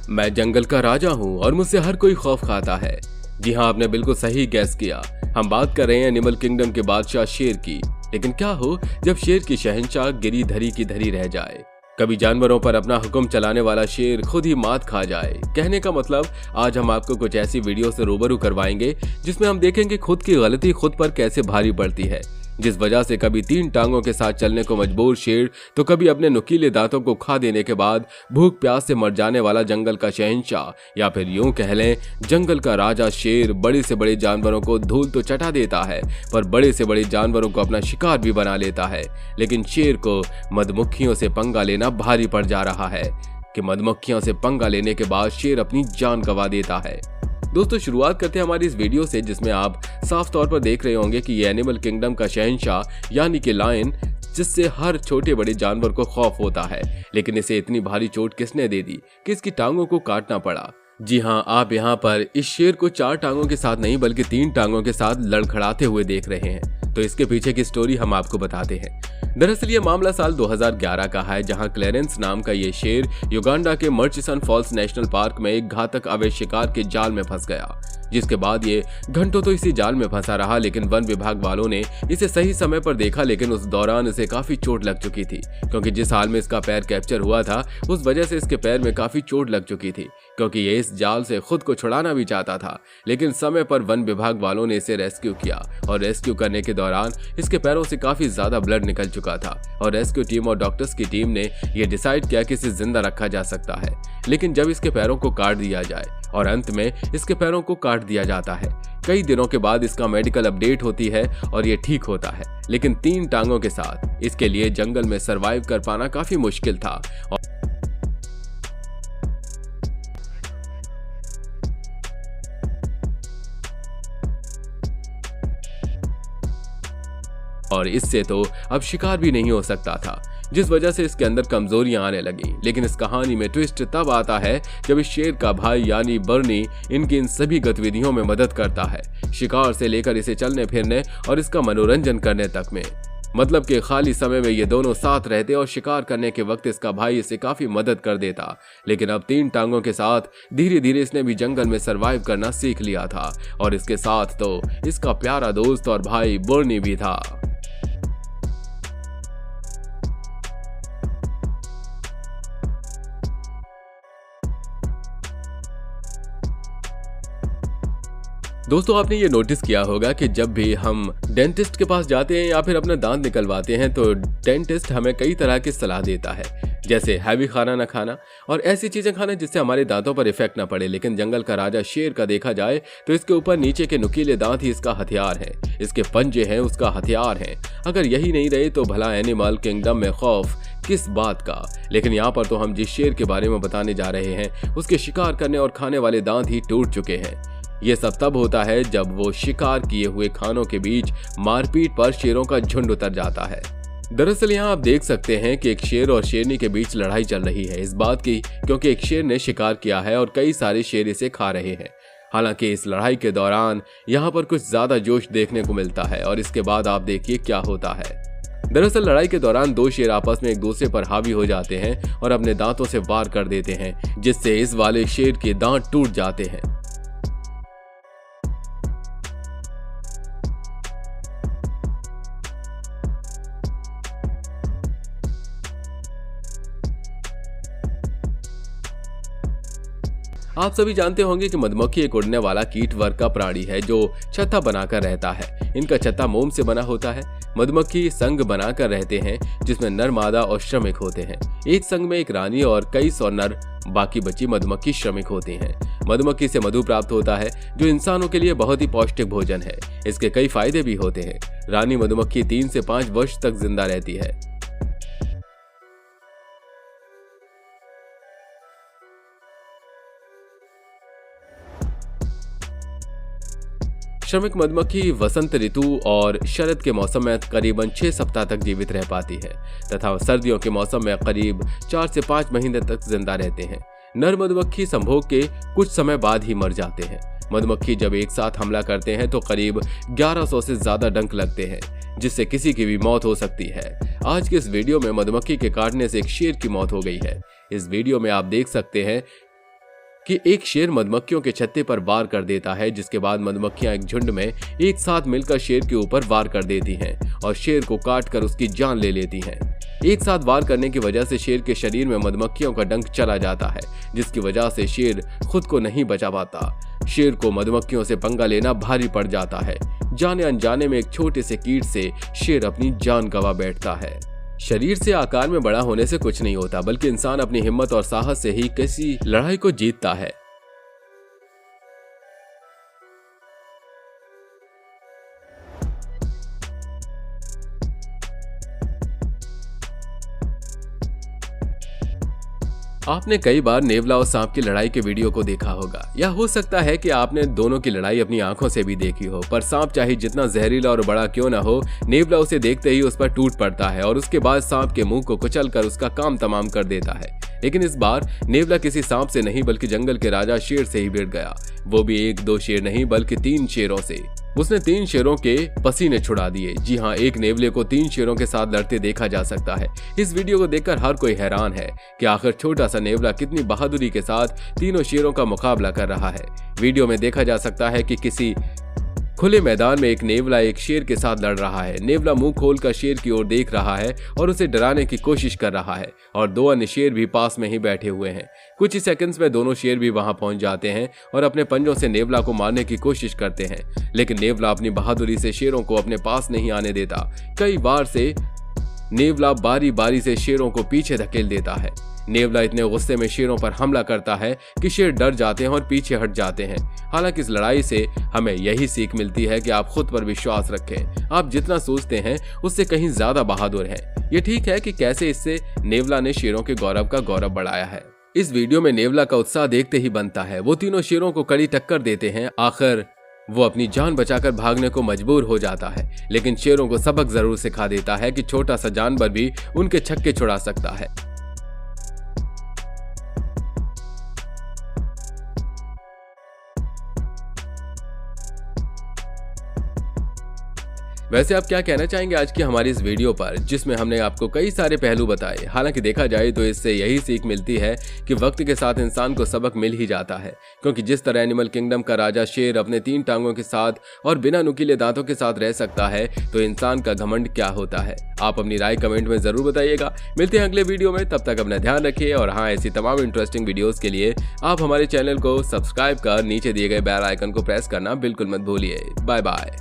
मैं जंगल का राजा हूँ और मुझसे हर कोई खौफ खाता है। जी हाँ, आपने बिल्कुल सही गैस किया। हम बात कर रहे हैं एनिमल किंगडम के बादशाह शेर की। लेकिन क्या हो जब शेर की शहंशाह गिरी धरी की धरी रह जाए। कभी जानवरों पर अपना हुक्म चलाने वाला शेर खुद ही मात खा जाए। कहने का मतलब, आज हम आपको कुछ ऐसी वीडियो से रूबरू करवाएंगे जिसमें हम देखेंगे खुद की गलती खुद पर कैसे भारी पड़ती है, जिस वजह से कभी 3 टांगों के साथ चलने को मजबूर शेर तो कभी अपने नुकीले दांतों को खा देने के बाद भूख प्यास से मर जाने वाला जंगल का शहंशाह, या फिर यूं कह लें जंगल का राजा शेर बड़े से बड़े जानवरों को धूल तो चटा देता है, पर बड़े से बड़े जानवरों को अपना शिकार भी बना लेता है। लेकिन शेर को मधुमक्खियों से पंगा लेना भारी पड़ जा रहा है कि मधुमक्खियों से पंगा लेने के बाद शेर अपनी जान गंवा देता है। दोस्तों, शुरुआत करते हैं हमारी इस वीडियो से, जिसमें आप साफ तौर पर देख रहे होंगे कि ये एनिमल किंगडम का शहंशाह यानी कि लायन, जिससे हर छोटे बड़े जानवर को खौफ होता है, लेकिन इसे इतनी भारी चोट किसने दे दी कि इसकी टांगों को काटना पड़ा। जी हाँ, आप यहाँ पर इस शेर को 4 टांगों के साथ नहीं बल्कि 3 टांगों के साथ लड़खड़ाते हुए देख रहे हैं। तो इसके पीछे की स्टोरी हम आपको बताते हैं। दरअसल ये मामला साल 2011 का है, जहां क्लेरेंस नाम का ये शेर युगांडा के मर्चिसन फॉल्स नेशनल पार्क में एक घातक अवैध शिकार के जाल में फंस गया, जिसके बाद ये घंटों तो इसी जाल में फंसा रहा। लेकिन वन विभाग वालों ने इसे सही समय पर देखा, लेकिन उस दौरान इसे काफी चोट लग चुकी थी, क्योंकि जिस हाल में इसका पैर कैप्चर हुआ था उस वजह से इसके पैर में काफी चोट लग चुकी थी, क्योंकि ये इस जाल से खुद को छुड़ाना भी चाहता था। लेकिन समय पर वन विभाग वालों ने इसे रेस्क्यू किया और रेस्क्यू करने के दौरान इसके पैरों से काफी ज्यादा ब्लड निकल चुका था और रेस्क्यू टीम और डॉक्टर्स की टीम ने यह डिसाइड किया कि इसे जिंदा रखा जा सकता है। लेकिन जब इसके पैरों को काट दिया जाए और अंत में इसके पैरों को काट दिया जाता है, कई दिनों के बाद इसका मेडिकल अपडेट होती है और ये ठीक होता है। लेकिन 3 टांगों के साथ इसके लिए जंगल में सरवाइव कर पाना काफी मुश्किल था और इससे तो अब शिकार भी नहीं हो सकता था, जिस वजह से इसके अंदर कमजोरियां आने लगी। लेकिन इस कहानी में ट्विस्ट तब आता है जब इस शेर का भाई यानी बर्नी इनकी इन सभी गतिविधियों में मदद करता है, शिकार से लेकर इसे चलने फिरने और इसका मनोरंजन करने तक में। मतलब कि खाली समय में ये दोनों साथ रहते और शिकार करने के वक्त इसका भाई इसे काफी मदद कर देता। लेकिन अब 3 टांगों के साथ धीरे धीरे इसने भी जंगल में सरवाइव करना सीख लिया था और इसके साथ तो इसका प्यारा दोस्त और भाई बर्नी भी था। दोस्तों, आपने ये नोटिस किया होगा कि जब भी हम डेंटिस्ट के पास जाते हैं या फिर अपना दांत निकलवाते हैं तो डेंटिस्ट हमें कई तरह की सलाह देता है, जैसे हैवी खाना न खाना और ऐसी चीजें खाना जिससे हमारे दांतों पर इफेक्ट न पड़े। लेकिन जंगल का राजा शेर का देखा जाए तो इसके ऊपर नीचे के नुकीले दांत ही इसका हथियार है, इसके पंजे हैं उसका हथियार है। अगर यही नहीं रहे तो भला एनिमल किंगडम में खौफ किस बात का। लेकिन यहाँ पर तो हम जिस शेर के बारे में बताने जा रहे हैं उसके शिकार करने और खाने वाले दांत ही टूट चुके हैं। ये सब तब होता है जब वो शिकार किए हुए खानों के बीच मारपीट पर शेरों का झुंड उतर जाता है। दरअसल यहाँ आप देख सकते हैं कि एक शेर और शेरनी के बीच लड़ाई चल रही है, इस बात की क्योंकि एक शेर ने शिकार किया है और कई सारे शेर इसे खा रहे हैं। हालांकि इस लड़ाई के दौरान यहाँ पर कुछ ज्यादा जोश देखने को मिलता है और इसके बाद आप देखिए क्या होता है। दरअसल लड़ाई के दौरान 2 शेर आपस में एक दूसरे पर हावी हो जाते हैं और अपने दांतों से वार कर देते हैं, जिससे इस वाले शेर के दांत टूट जाते हैं। आप सभी जानते होंगे कि मधुमक्खी एक उड़ने वाला कीट वर्ग का प्राणी है जो छत्ता बनाकर रहता है। इनका छत्ता मोम से बना होता है। मधुमक्खी संघ बनाकर रहते हैं जिसमें नर, मादा और श्रमिक होते हैं। एक संघ में एक रानी और कई 100 नर, बाकी बची मधुमक्खी श्रमिक होते हैं। मधुमक्खी से मधु प्राप्त होता है जो इंसानों के लिए बहुत ही पौष्टिक भोजन है। इसके कई फायदे भी होते हैं। रानी मधुमक्खी 3 से 5 वर्ष तक जिंदा रहती है। श्रमिक मधुमक्खी वसंत ऋतु और शरद के मौसम में करीबन 6 सप्ताह तक जीवित रह पाती है तथा सर्दियों के मौसम में करीब 4 से 5 महीने तक जिंदा रहते हैं। नर मधुमक्खी संभोग के कुछ समय बाद ही मर जाते हैं। मधुमक्खी जब एक साथ हमला करते हैं तो करीब 1100 से ज्यादा डंक लगते हैं, जिससे किसी की भी मौत हो सकती है। आज के इस वीडियो में मधुमक्खी के काटने से एक शेर की मौत हो गई है। इस वीडियो में आप देख सकते हैं कि एक शेर मधुमक्खियों के छत्ते पर वार कर देता है, जिसके बाद मधुमक्खियां एक झुंड में एक साथ मिलकर शेर के ऊपर वार कर देती हैं और शेर को काट कर उसकी जान ले लेती हैं। एक साथ वार करने की वजह से शेर के शरीर में मधुमक्खियों का डंक चला जाता है, जिसकी वजह से शेर खुद को नहीं बचा पाता। शेर को मधुमक्खियों से पंगा लेना भारी पड़ जाता है। जाने अनजाने में एक छोटे से कीट से शेर अपनी जान गंवा बैठता है। शरीर से आकार में बड़ा होने से कुछ नहीं होता, बल्कि इंसान अपनी हिम्मत और साहस से ही किसी लड़ाई को जीतता है। आपने कई बार नेवला और सांप की लड़ाई के वीडियो को देखा होगा, या हो सकता है कि आपने दोनों की लड़ाई अपनी आंखों से भी देखी हो। पर सांप चाहे जितना जहरीला और बड़ा क्यों ना हो, नेवला उसे देखते ही उस पर टूट पड़ता है और उसके बाद सांप के मुंह को कुचलकर उसका काम तमाम कर देता है। लेकिन इस बार नेवला किसी सांप से नहीं बल्कि जंगल के राजा शेर से ही भिड़ गया। वो भी 1-2 शेर नहीं बल्कि 3 शेरों से। उसने 3 शेरों के पसीने छुड़ा दिए। जी हाँ, एक नेवले को 3 शेरों के साथ लड़ते देखा जा सकता है। इस वीडियो को देखकर हर कोई हैरान है कि आखिर छोटा सा नेवला कितनी बहादुरी के साथ तीनों शेरों का मुकाबला कर रहा है। वीडियो में देखा जा सकता है कि किसी खुले मैदान में एक नेवला एक शेर के साथ लड़ रहा है। नेवला मुंह खोलकर शेर की ओर देख रहा है और उसे डराने की कोशिश कर रहा है और 2 अन्य शेर भी पास में ही बैठे हुए हैं। कुछ ही सेकंड्स में दोनों शेर भी वहां पहुंच जाते हैं और अपने पंजों से नेवला को मारने की कोशिश करते हैं, लेकिन नेवला अपनी बहादुरी से शेरों को अपने पास नहीं आने देता। कई बार से नेवला बारी बारी से शेरों को पीछे धकेल देता है। नेवला इतने गुस्से में शेरों पर हमला करता है कि शेर डर जाते हैं और पीछे हट जाते हैं। हालांकि इस लड़ाई से हमें यही सीख मिलती है कि आप खुद पर विश्वास रखें। आप जितना सोचते हैं उससे कहीं ज्यादा बहादुर हैं। ये ठीक है कि कैसे इससे नेवला ने शेरों के गौरव का गौरव बढ़ाया है। इस वीडियो में नेवला का उत्साह देखते ही बनता है। वो तीनों शेरों को कड़ी टक्कर देते हैं। आखिर वो अपनी जान बचाकर भागने को मजबूर हो जाता है, लेकिन शेरों को सबक जरूर सिखा देता है कि छोटा सा जानवर भी उनके छक्के छुड़ा सकता है। वैसे आप क्या कहना चाहेंगे आज की हमारी इस वीडियो पर, जिसमें हमने आपको कई सारे पहलू बताए। हालांकि देखा जाए तो इससे यही सीख मिलती है कि वक्त के साथ इंसान को सबक मिल ही जाता है, क्योंकि जिस तरह एनिमल किंगडम का राजा शेर अपने 3 टांगों के साथ और बिना नुकीले दांतों के साथ रह सकता है, तो इंसान का घमंड क्या होता है। आप अपनी राय कमेंट में जरूर बताइएगा। मिलते हैं अगले वीडियो में, तब तक अपना ध्यान रखिए। और हाँ, ऐसी तमाम इंटरेस्टिंग वीडियोस के लिए आप हमारे चैनल को सब्सक्राइब कर नीचे दिए गए बेल आइकन को प्रेस करना बिल्कुल मत भूलिए। Bye bye.